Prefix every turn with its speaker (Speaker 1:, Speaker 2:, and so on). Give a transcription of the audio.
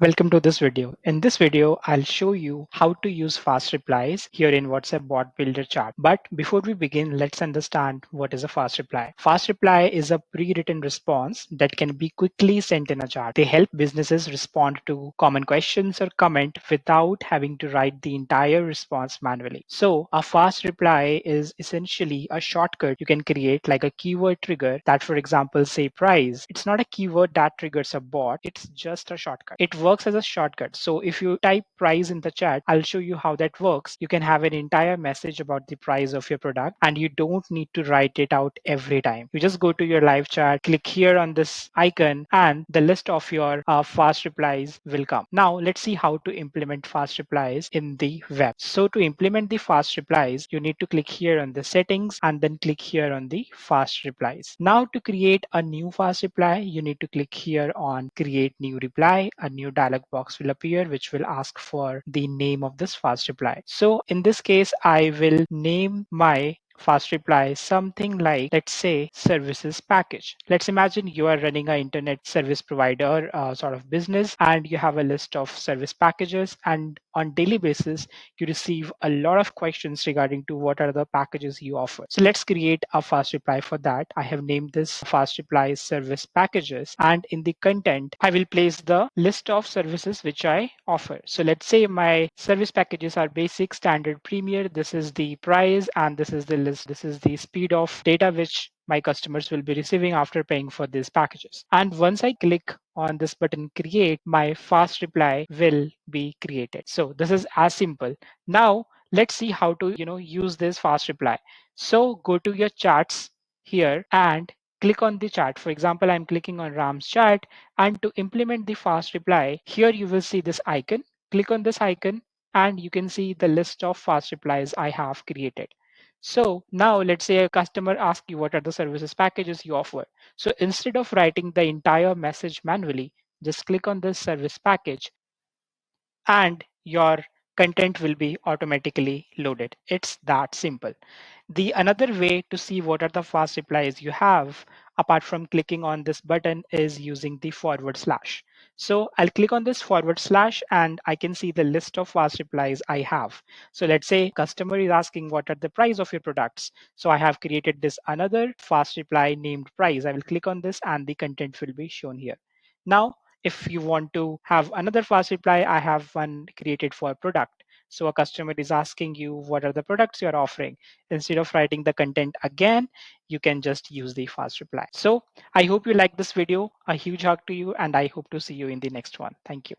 Speaker 1: Welcome to this video. In this video, I'll show you how to use fast replies here in WhatsApp Bot Builder chat. But before we begin, let's understand what is a fast reply. Fast reply is a pre-written response that can be quickly sent in a chat. They help businesses respond to common questions or comment without having to write the entire response manually. So a fast reply is essentially a shortcut you can create like a keyword trigger that, for example, say price. It's not a keyword that triggers a bot. It's just a shortcut. It works as a shortcut. So if you type price in the chat, I'll show you how that works. You can have an entire message about the price of your product and you don't need to write it out every time. You just go to your live chat, click here on this icon, and the list of your fast replies will come. Now let's see how to implement fast replies in the web. So to implement the fast replies, you need to click here on the settings and then click here on the fast replies. Now to create a new fast reply, you need to click here on create new reply. A new dialog box will appear which will ask for the name of this fast reply. So in this case, I will name my fast reply something like, let's say, services package. Let's imagine you are running an internet service provider sort of business and you have a list of service packages, and on daily basis you receive a lot of questions regarding to what are the packages you offer. So let's create a fast reply for that. I have named this fast reply service packages, and in the content I will place the list of services which I offer. So let's say my service packages are basic, standard, premier. This is the price and this is the list. This is the speed of data which my customers will be receiving after paying for these packages. And once I click on this button create, my fast reply will be created. So this is as simple. Now let's see how to use this fast reply. So go to your chats here and click on the chat. For example, I'm clicking on Ram's chat, and to implement the fast reply, here you will see this icon. Click on this icon and you can see the list of fast replies I have created. So now let's say a customer asks you what are the services packages you offer. So instead of writing the entire message manually, just click on this service package and your content will be automatically loaded. It's that simple. The another way to see what are the fast replies you have apart from clicking on this button is using the forward slash. So I'll click on this forward slash and I can see the list of fast replies I have. So let's say customer is asking what are the price of your products. So I have created this another fast reply named price. I will click on this and the content will be shown here. Now, if you want to have another fast reply, I have one created for product. So a customer is asking you what are the products you're offering. Instead of writing the content again, you can just use the fast reply. So I hope you like this video. A huge hug to you, and I hope to see you in the next one. Thank you.